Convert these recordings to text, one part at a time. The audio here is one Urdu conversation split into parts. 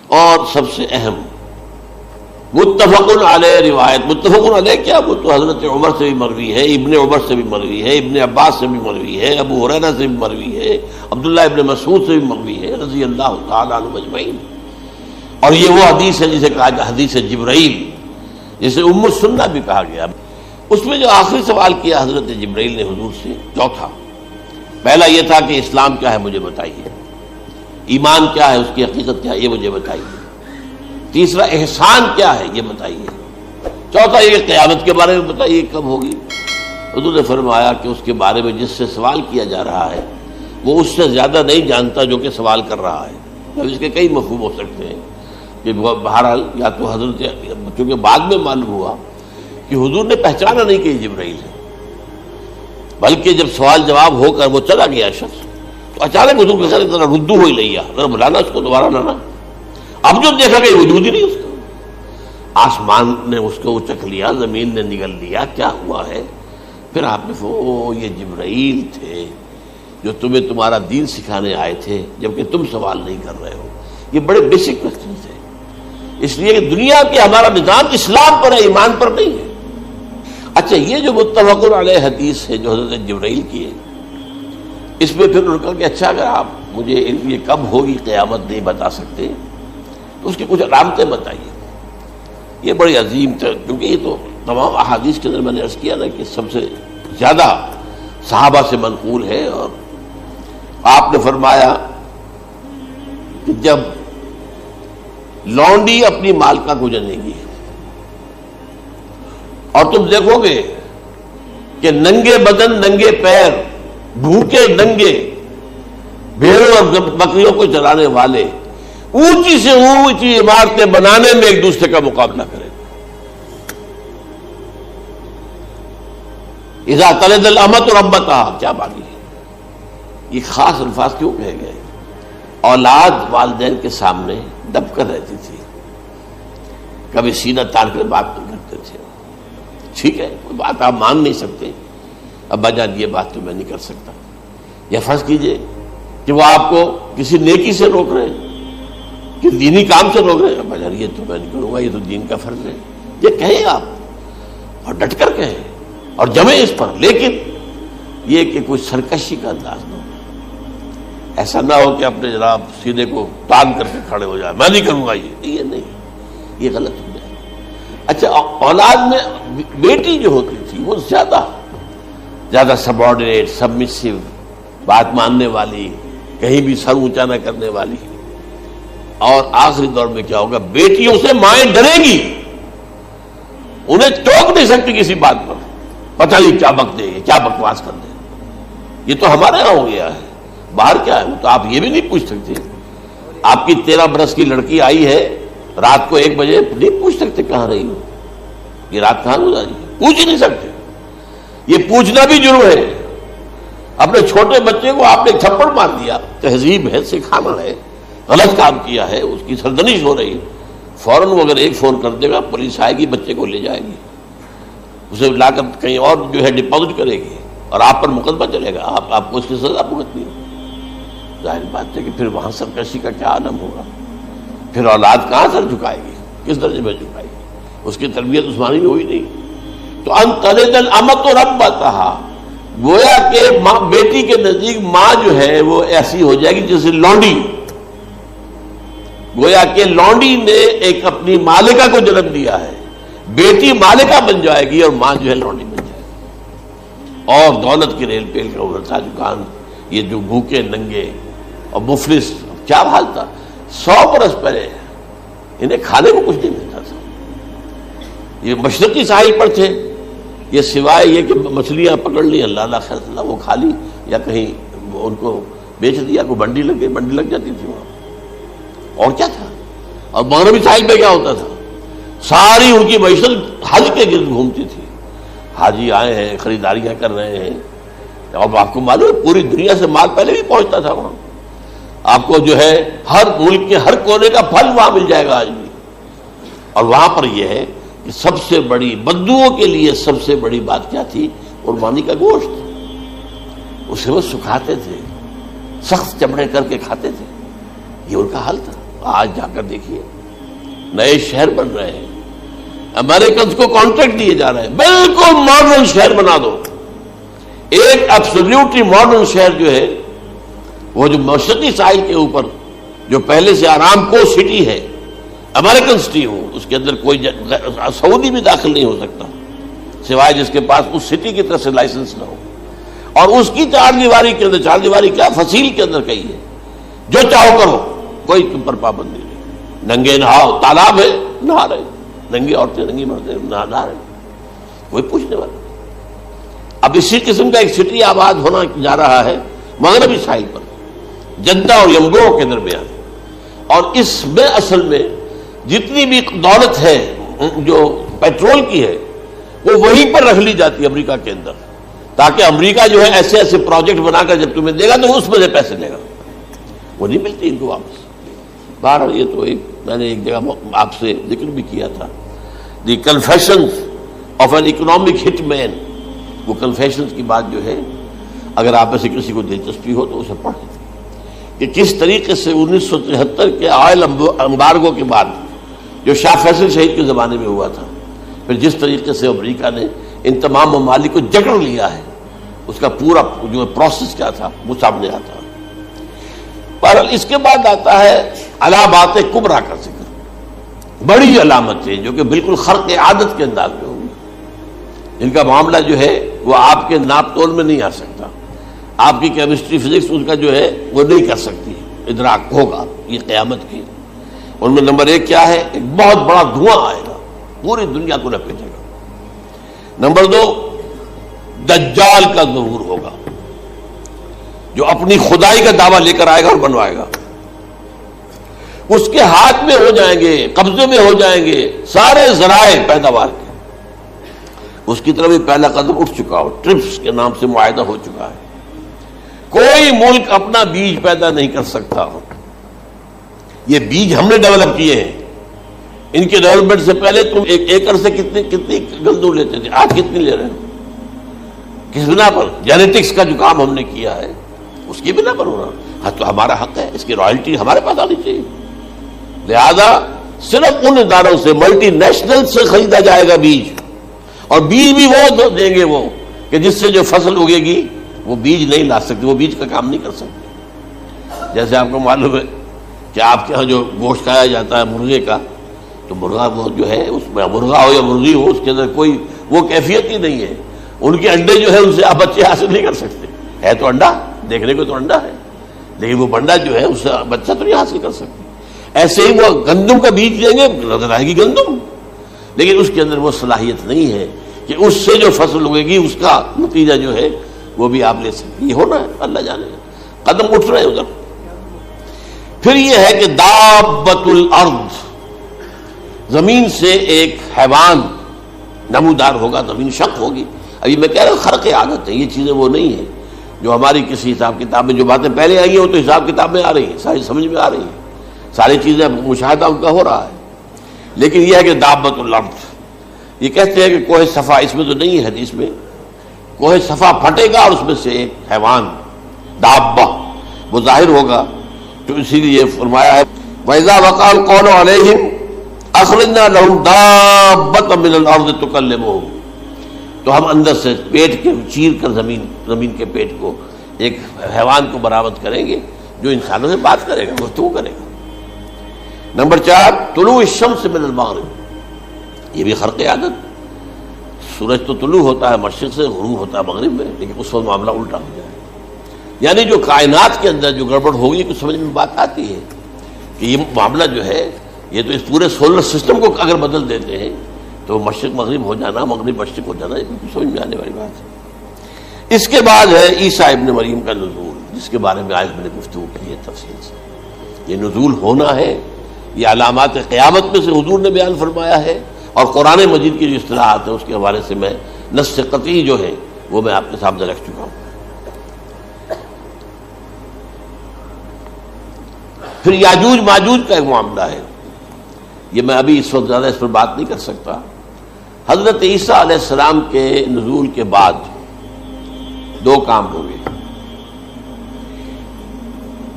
اور سب سے اہم متفق علیہ روایت، متفق علیہ کیا، وہ تو حضرت عمر سے بھی مروی ہے، ابن عمر سے بھی مروی ہے، ابن عباس سے بھی مروی ہے، ابو ہریرہ سے بھی مروی ہے، عبداللہ ابن مسعود سے بھی مروی ہے رضی اللہ تعالی عنہ اجمعین۔ اور یہ وہ حدیث ہے جسے کہا گیا حدیث جبرائیل، جسے ام السنہ بھی کہا گیا۔ اس میں جو آخری سوال کیا حضرت جبرائیل نے حضور سے، چوتھا، پہلا یہ تھا کہ اسلام کیا ہے مجھے بتائیے، ایمان کیا ہے، اس کی حقیقت کیا ہے یہ مجھے بتائیے، تیسرا احسان کیا ہے یہ بتائیے، چوتھا یہ قیامت کے بارے میں بتائیے کب ہوگی۔ حضور نے فرمایا کہ اس کے بارے میں جس سے سوال کیا جا رہا ہے وہ اس سے زیادہ نہیں جانتا جو کہ سوال کر رہا ہے۔ اب اس کے کئی مفہوم ہو سکتے ہیں کہ بہرحال یا تو حضرت، چونکہ بعد میں معلوم ہوا کہ حضور نے پہچانا نہیں کہ یہ جبرائیل ہے، بلکہ جب سوال جواب ہو کر وہ چلا گیا شخص تو اچانک حضور کے ذرا ردو ہو ہی لیا، ذرا بلانا اس کو دوبارہ لانا۔ اب جو دیکھا کہ وجود ہی نہیں اس کا، آسمان نے اس کو اچک لیا، زمین نے نگل لیا، کیا ہوا ہے؟ پھر آپ نے یہ جبرائیل تھے جو تمہیں تمہارا دین سکھانے آئے تھے جبکہ تم سوال نہیں کر رہے ہو۔ یہ بڑے بیسک کوسچن تھے، اس لیے کہ دنیا کے ہمارا نظام اسلام پر ہے، ایمان پر نہیں ہے۔ اچھا، یہ جو متفق علیہ حدیث ہے جو حضرت جبرائیل کی ہے، اس میں پھر انہوں نے کہا کہ اچھا اگر آپ مجھے یہ کب ہوگی قیامت نہیں بتا سکتے تو اس کی کچھ علامتیں بتائیے۔ یہ بڑی عظیم تھا، کیونکہ یہ تو تمام احادیث کے اندر میں نے عرض کیا نا کہ سب سے زیادہ صحابہ سے منقول ہے۔ اور آپ نے فرمایا کہ جب لونڈی اپنی مالکہ کو جنے گی اور تم دیکھو گے کہ ننگے بدن ننگے پیر بھوکے ننگے بھیڑوں اور بکریوں کو چلانے والے اونچی سے اونچی عمارتیں بنانے میں ایک دوسرے کا مقابلہ کریں گے۔ اذا تلد الامۃ ربتها، کیا بات ہے؟ یہ خاص الفاظ کیوں کہے گئے؟ اولاد والدین کے سامنے دب کر رہتی تھی، کبھی سینہ تان کر بات نہیں کرتے تھے۔ ٹھیک ہے، کوئی بات آپ مان نہیں سکتے، ابا جان یہ بات تو میں نہیں کر سکتا، یا فرض کیجئے کہ وہ آپ کو کسی نیکی سے روک رہے ہیں، کہ دینی کام سے روک رہے ہیں، ابا جان یہ تو میں نہیں کروں گا، یہ تو دین کا فرض ہے، یہ کہیں آپ اور ڈٹ کر کہیں اور جمیں اس پر، لیکن یہ کہ کوئی سرکشی کا انداز نہ ہو، ایسا نہ ہو کہ اپنے جناب سینے کو تان کر کے کھڑے ہو جائے، میں نہیں کروں گا، یہ نہیں، یہ غلط ہو جائے۔ اچھا، اولاد میں بیٹی جو ہوتی تھی وہ زیادہ سبارڈینیٹ، سبمسو، بات ماننے والی، کہیں بھی سر اونچا نہ کرنے والی۔ اور آخری دور میں کیا ہوگا؟ بیٹیوں سے مائیں ڈریں گی، انہیں ٹوک نہیں سکتی کسی بات پر، پتہ نہیں کیا بک دے گی، کیا بکواس کر دے۔ یہ تو ہمارے یہاں ہو گیا ہے، باہر کیا ہے تو آپ یہ بھی نہیں پوچھ سکتے۔ آپ کی 13 برس کی لڑکی آئی ہے رات کو 1 بجے، نہیں پوچھ سکتے کہاں رہی ہو، یہ رات کہاں گزاری، پوچھ ہی نہیں سکتے۔ یہ پوچھنا بھی جرم ہے۔ اپنے چھوٹے بچے کو آپ نے تھپڑ مار دیا، تہذیب ہے، سکھانا ہے، غلط کام کیا ہے، اس کی سرزنش ہو رہی، فوراً وہ اگر ایک فون کر دے گا پولیس آئے گی، بچے کو لے جائے گی، اسے لا کر کہیں اور جو ہے ڈپازٹ کرے گی اور آپ پر مقدمہ چلے گا، آپ کو اس کی سزا بھگتنی ہے۔ ظاہر بات ہے کہ پھر وہاں سرکشی کا کیا عالم ہوگا، پھر اولاد کہاں سر جھکائے گی، کس درجے میں جھکائے گی؟ اس کی تربیت عثمانی میں ہوئی نہیں۔ تو ان تلد الامۃ ربتہا، گویا کہ ماں بیٹی کے نزدیک ماں جو ہے وہ ایسی ہو جائے گی جیسے لونڈی، گویا کہ لونڈی نے ایک اپنی مالکہ کو جنم دیا ہے، بیٹی مالکہ بن جائے گی اور ماں جو ہے لونڈی بن جائے گی۔ اور دولت کی ریل پیل کا ابھرتا دکان، یہ جو بھوکے ننگے اور مفلس، کیا حال تھا 100 برس پہلے، انہیں کھانے کو کچھ نہیں ملتا تھا۔ یہ مشرقی ساحل پر تھے، یہ سوائے یہ کہ مچھلیاں پکڑ لی، اللہ خیر اللہ وہ کھا لی، یا کہیں ان کو بیچ دیا، کوئی منڈی لگ جاتی تھی وہاں، اور کیا تھا۔ اور مغربی ساحل پہ کیا ہوتا تھا؟ ساری ان کی معیشت حج کے گرد گھومتی تھی، حاجی آئے ہیں، خریداریاں کر رہے ہیں، اور آپ کو معلوم ہے پوری دنیا سے مال پہلے بھی پہنچتا تھا وہاں، آپ کو جو ہے ہر ملک کے ہر کونے کا پھل وہاں مل جائے گا آج بھی۔ اور وہاں پر یہ ہے کہ سب سے بڑی بدوؤں کے لیے سب سے بڑی بات کیا تھی؟ قربانی کا گوشت، اسے وہ سکھاتے تھے، سخت چمڑے کر کے کھاتے تھے، یہ ان کا حل تھا۔ آج جا کر دیکھیے نئے شہر بن رہے ہیں، امریکنز کو کانٹریکٹ دیے جا رہے ہیں، بالکل ماڈرن شہر بنا دو۔ ایک ایبسلیوٹلی ماڈرن شہر جو ہے وہ جو مشرقی ساحل کے اوپر جو پہلے سے آرام کو سٹی ہے، امریکن سٹی ہو، اس کے اندر کوئی سعودی بھی داخل نہیں ہو سکتا سوائے جس کے پاس اس سٹی کی طرف سے لائسنس نہ ہو، اور اس کی چار دیواری کے اندر، چار دیواری کیا فصیل کے اندر کہی ہے، جو چاہو کرو، کوئی تم پر پابندی نہیں، ننگے نہاؤ، تالاب ہے نہا رہے، ننگی عورتیں ننگی مردیں نہا رہے، کوئی پوچھنے والا۔ اب اسی قسم کا ایک سٹی آباد ہونا جا رہا ہے مغربی ساحل پر، جدہ اور ینبوع کے درمیان، اور اس میں اصل میں جتنی بھی دولت ہے جو پیٹرول کی ہے وہ وہیں پر رکھ لی جاتی ہے امریکہ کے اندر، تاکہ امریکہ جو ہے ایسے ایسے پروجیکٹ بنا کر جب تمہیں دے گا تو اس میں سے پیسے دے گا، وہ نہیں ملتی ان کو واپس۔ بہرحال یہ تو ایک میں نے ایک جگہ آپ سے ذکر بھی کیا تھا، دی کنفیشنز آف این اکنامک ہٹ مین، وہ کنفیشنز کی بات جو ہے اگر آپ میں سے کسی کو دلچسپی ہو تو اسے پڑھیں کہ کس طریقے سے 1973 کے آئل امبارگو کے بعد جو شاہ فیصل شہید کے زمانے میں ہوا تھا، پھر جس طریقے سے امریکہ نے ان تمام ممالک کو جکڑ لیا ہے، اس کا پورا جو پروسیس کیا تھا وہ سامنے آتا ہے۔ بہرحال اس کے بعد آتا ہے علامات کبریٰ کا ذکر، بڑی علامتیں جو کہ بالکل خرق عادت کے انداز میں ہوگی، جن کا معاملہ جو ہے وہ آپ کے ناپ تول میں نہیں آ سکتا، آپ کی کیمسٹری فزکس اس کا جو ہے وہ نہیں کر سکتی، ادراک ہوگا یہ قیامت کی۔ ان میں نمبر ایک کیا ہے، ایک بہت بڑا دھواں آئے گا، پوری دنیا کو لپیٹے گا۔ نمبر دو، دجال کا ظہور ہوگا جو اپنی خدائی کا دعویٰ لے کر آئے گا اور بنوائے گا، اس کے ہاتھ میں ہو جائیں گے، قبضے میں ہو جائیں گے سارے ذرائع پیداوار کے، اس کی طرف بھی پہلا قدم اٹھ چکا ہو، ٹرپس کے نام سے معاہدہ ہو چکا ہے، کوئی ملک اپنا بیج پیدا نہیں کر سکتا ہو، یہ بیج ہم نے ڈیولپ کیے ہیں، ان کے ڈیولپمنٹ سے پہلے تم ایک ایکڑ سے کتنی گندم لیتے تھے، آج کتنی لے رہے ہیں، کس بنا پر؟ جینیٹکس کا جو کام ہم نے کیا ہے اس کی بنا پر ہو رہا، ہاں تو ہمارا حق ہے، اس کی رائلٹی ہمارے پاس آنی چاہیے، لہذا صرف ان اداروں سے، ملٹی نیشنل سے خریدا جائے گا بیج، اور بیج بھی وہ دیں گے وہ کہ جس سے جو فصل اگے گی وہ بیج نہیں لا سکتے، وہ بیج کا کام نہیں کر سکتے۔ جیسے آپ کو معلوم ہے کہ آپ کے ہاں جو گوشت کھایا جاتا ہے مرغے کا، تو مرغا وہ جو ہے اس میں مرغا ہو یا مرغی ہو اس کے اندر کوئی وہ کیفیت ہی نہیں ہے، ان کے انڈے جو ہے ان سے آپ بچے حاصل نہیں کر سکتے، ہے تو انڈا، دیکھنے کو تو انڈا ہے لیکن وہ بنڈا جو ہے اس سے بچہ تو نہیں حاصل کر سکتے۔ ایسے ہی وہ گندم کا بیج دیں گے، نظر آئے گی گندم، لیکن اس کے اندر وہ صلاحیت نہیں ہے کہ اس سے جو فصل اگے گی اس کا نتیجہ جو ہے وہ بھی آپ لے سکتے۔ یہ ہونا ہے، اللہ جانے، قدم اٹھ رہے ہیں ادھر۔ پھر یہ ہے کہ دابۃ الارض، زمین سے ایک حیوان نمودار ہوگا، زمین شق ہوگی۔ ابھی میں کہہ رہا ہوں خرق عادت ہے، یہ چیزیں وہ نہیں ہیں جو ہماری کسی حساب کتاب میں جو باتیں پہلے آئی ہیں وہ تو حساب کتاب میں آ رہی ہیں، ساری سمجھ میں آ رہی ہیں، ساری چیزیں مشاہدہ ان کا ہو رہا ہے، لیکن یہ ہے کہ دابۃ الارض، یہ کہتے ہیں کہ کوہ صفا، اس میں تو نہیں ہے حدیث میں، کوہ صفا پھٹے گا اور اس میں سے ایک حیوان دابہ وہ ظاہر ہوگا، تو اسی لیے فرمایا ہے وَإِذَا وَقَعَ الْقَوْلُ عَلَيْهِمْ أَخْرَجْنَا لَهُمْ دَابَّةً مِّنَ الْأَرْضِ تُكَلِّمُهُمْ، تو ہم اندر سے پیٹ کے چیر کر زمین کے پیٹ کو ایک حیوان کو برآمد کریں گے جو انسانوں سے بات کرے گا، گفتگو کرے گا۔ نمبر 4، طلوع الشمس من المغرب، یہ بھی خرق عادت، سورج تو طلوع ہوتا ہے مشرق سے، غروب ہوتا ہے مغرب میں، لیکن اس وقت معاملہ الٹا ہو جائے، یعنی جو کائنات کے اندر جو گڑبڑ ہوگی کچھ سمجھ میں بات آتی ہے کہ یہ معاملہ جو ہے یہ تو اس پورے سولر سسٹم کو اگر بدل دیتے ہیں تو مشرق مغرب ہو جانا، مغرب مشرق ہو جانا، یہ بالکل سمجھ میں آنے والی بات ہے۔ اس کے بعد ہے عیسیٰ ابن مریم کا نزول، جس کے بارے میں آج میں نے گفتگو کی ہے تفصیل سے۔ یہ نزول ہونا ہے، یہ علامات قیامت میں سے حضور نے بیان فرمایا ہے، اور قرآن مجید کی جو اصطلاحات ہیں اس کے حوالے سے میں نص قطعی جو ہے وہ میں آپ کے سامنے رکھ چکا ہوں۔ پھر یاجوج ماجوج کا ایک معاملہ ہے، یہ میں ابھی اس وقت زیادہ اس پر بات نہیں کر سکتا۔ حضرت عیسیٰ علیہ السلام کے نزول کے بعد 2 کام ہو گئے،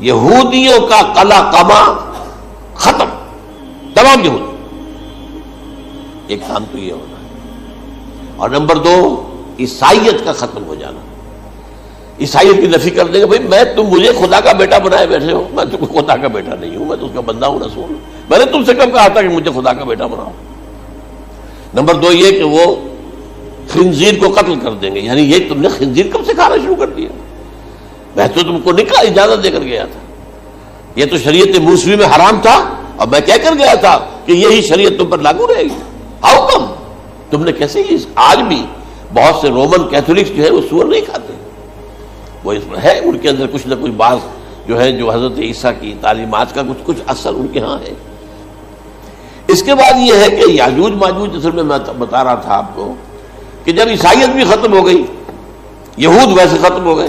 یہودیوں کا قلقمہ تمام یہودی. ایک کام تو یہ ہونا ہے. اور نمبر 2 عیسائیت کا ختم ہو جانا. عیسائیت کی نفی کر دیں گے بھائی تم مجھے خدا کا بیٹا بنائے بیٹھے ہو, میں تم خدا کا بیٹا نہیں ہوں, میں تو اس کا بندہ ہوں, رسول ہوں. میں نے تم سے کب کہا تھا کہ مجھے خدا کا بیٹا بناؤ. نمبر 2 یہ کہ وہ خنزیر کو قتل کر دیں گے, یعنی یہ تم نے خنزیر کب سے کھانا شروع کر دیا؟ میں تو تم کو نکاح اجازت دے کر گیا تھا, یہ تو شریعت موسوی میں حرام تھا, اور میں کہہ کر گیا تھا کہ یہی شریعت تم پر لاگو رہے گی. ہاؤ کم تم نے کیسے یہ؟ آج بھی بہت سے رومن کیتھولکس جو ہے وہ سور نہیں کھاتے, وہ اس میں ہے ان کے اندر کچھ نہ کچھ بات جو ہے جو حضرت عیسیٰ کی تعلیمات کا کچھ اثر ان کے ہاں ہے. اس کے بعد یہ ہے کہ یاجوج ماجوج اصل میں بتا رہا تھا آپ کو کہ جب عیسائیت بھی ختم ہو گئی, یہود ویسے ختم ہو گئے,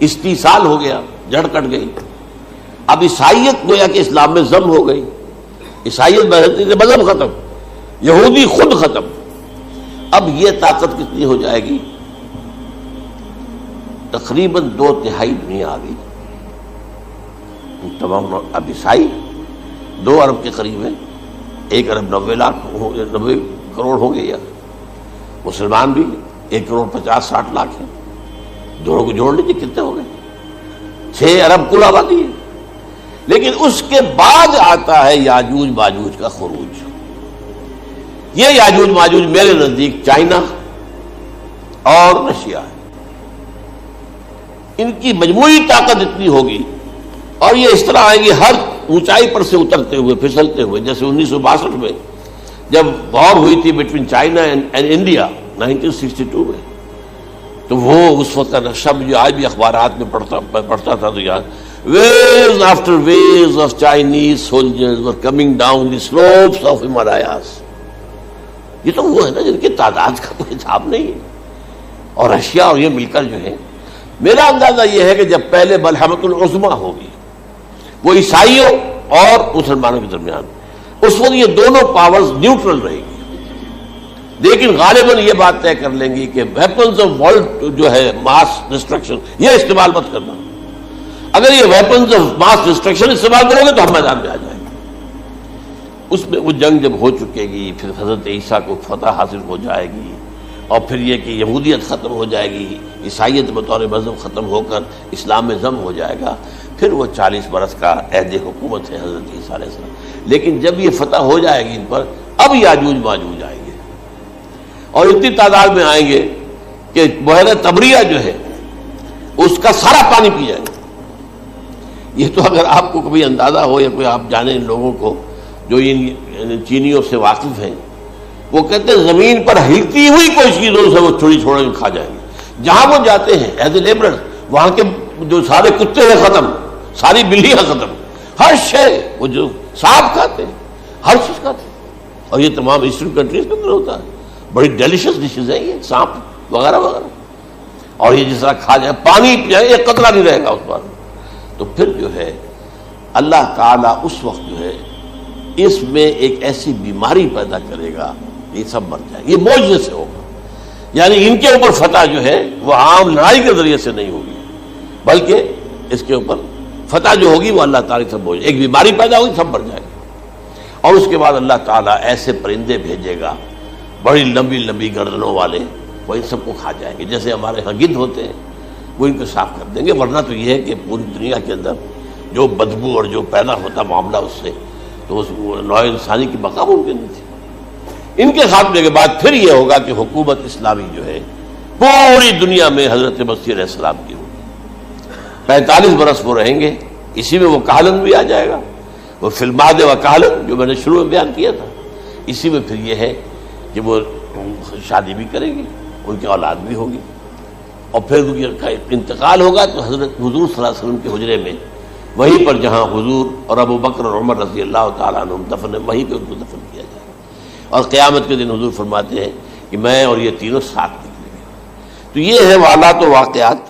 استیصال ہو گیا, جڑ کٹ گئی, اب عیسائیت گویا کہ اسلام میں ضم ہو گئی. عیسائیت مذہب ختم, یہودی خود ختم. اب یہ طاقت کتنی ہو جائے گی؟ تقریباً 2/3 دنیا آ گئی. تمام اب عیسائی 2 ارب کے قریب ہے, 1 ارب 90 کروڑ ہو گئے, یا مسلمان بھی 1 کروڑ 50-60 لاکھ ہیں. دونوں کو جوڑ لیجیے کتنے ہو گئے؟ 6 ارب کل آبادی ہے. لیکن اس کے بعد آتا ہے یاجوج ماجوج کا خروج. یہ یاجوج ماجوج میرے نزدیک چائنا اور رشیا ہے. ان کی مجموعی طاقت اتنی ہوگی, اور یہ اس طرح آئیں گے ہر اونچائی پر سے اترتے ہوئے, پھسلتے ہوئے. جیسے 1962 میں جب وار ہوئی تھی بٹوین چائنا اینڈ انڈیا 1962 میں, تو وہ اس وقت کا نقشہ جو آج بھی اخبارات میں پڑھتا تھا تو یاد, waves after waves of Chinese soldiers were coming down the slopes of Himalayas. یہ تو وہ ہے نا جن کی تعداد کا کوئی حساب نہیں ہے. اور رشیا اور یہ مل کر جو ہے, میرا اندازہ یہ ہے کہ جب پہلے ملحمۃ العظمیٰ ہوگی وہ عیسائیوں اور مسلمانوں کے درمیان, اس وقت یہ دونوں پاورز نیوٹرل رہے گی. لیکن غالباً یہ بات طے کر لیں گی کہ ویپنز آف ورلڈ جو ہے ماس ڈسٹرکشن, یہ استعمال مت کرنا. اگر یہ ویپنز آف ماس ڈسٹرکشن استعمال کرو گے تو ہم میدان میں آ جائیں گے. اس میں وہ جنگ جب ہو چکے گی, پھر حضرت عیسیٰ کو فتح حاصل ہو جائے گی, اور پھر یہ کہ یہودیت ختم ہو جائے گی, عیسائیت بطور مذہب ختم ہو کر اسلام میں ضم ہو جائے گا. پھر وہ 40 برس کا عہد حکومت ہے حضرت عیسیٰ علیہ السلام. لیکن جب یہ فتح ہو جائے گی ان پر, اب یاجوج ماجوج آئیں گے, اور اتنی تعداد میں آئیں گے کہ بحیرہ طبریہ جو ہے اس کا سارا پانی پی جائے گا. یہ تو اگر آپ کو کبھی اندازہ ہو یا کوئی آپ جانے ان لوگوں کو جو ان چینیوں سے واقف ہیں, وہ کہتے ہیں زمین پر ہلتی ہوئی کوئی چیزوں سے وہ چھوڑی چھوڑ کے کھا جائیں گے. جہاں وہ جاتے ہیں ایز اے لیبرر, وہاں کے جو سارے کتے ہیں ختم, ساری بلیاں ختم, ہر شے, وہ جو سانپ کھاتے ہیں, ہر چیز کھاتے ہیں. اور یہ تمام ایسٹرن کنٹریز کے اندر ہوتا ہے. بڑی ڈیلیشس ڈشز ہیں یہ سانپ وغیرہ وغیرہ. اور یہ جس طرح کھا جائے, پانی پی جائے, ایک قطرہ نہیں رہے گا اس پر. تو پھر جو ہے اللہ تعالیٰ اس وقت جو ہے اس میں ایک ایسی بیماری پیدا کرے گا, یہ سب مر جائے. یہ معجزے سے ہوگا. یعنی ان کے اوپر فتح جو ہے وہ عام لڑائی کے ذریعے سے نہیں ہوگی, بلکہ اس کے اوپر فتح جو ہوگی وہ اللہ تعالیٰ سے بوجھ, ایک بیماری پیدا ہوگی, سب مر جائے گا. اور اس کے بعد اللہ تعالیٰ ایسے پرندے بھیجے گا بڑی لمبی لمبی گردنوں والے, وہ ان سب کو کھا جائیں گے. جیسے ہمارے ہاں گدھ ہوتے ہیں, وہ ان کو صاف کر دیں گے. ورنہ تو یہ ہے کہ پوری دنیا کے اندر جو بدبو اور جو پیدا ہوتا معاملہ اس سے, تو اس نوع انسانی کی بقا ممکن نہیں تھی. ان کے خاتمے کے بعد پھر یہ ہوگا کہ حکومت اسلامی جو ہے پوری دنیا میں حضرت مسیح علیہ السلام کی ہوگی. 45 برس وہ رہیں گے. اسی میں وہ کہلن بھی آ جائے گا, وہ فی المہد و کہلن جو میں نے شروع میں بیان کیا تھا. اسی میں پھر یہ ہے کہ وہ شادی بھی کریں گے, ان کی اولاد بھی ہوگی, اور پھر ان کا انتقال ہوگا تو حضرت حضور صلی اللہ علیہ وسلم کے حجرے میں, وہیں پر جہاں حضور اور ابو بکر اور عمر رضی اللہ تعالیٰ عنہ دفن ہے, وہیں پہ ان کو دفن کیا جائے گا. اور قیامت کے دن حضور فرماتے ہیں کہ میں اور یہ تینوں ساتھ نکلیں گے. تو یہ ہے حالات و واقعات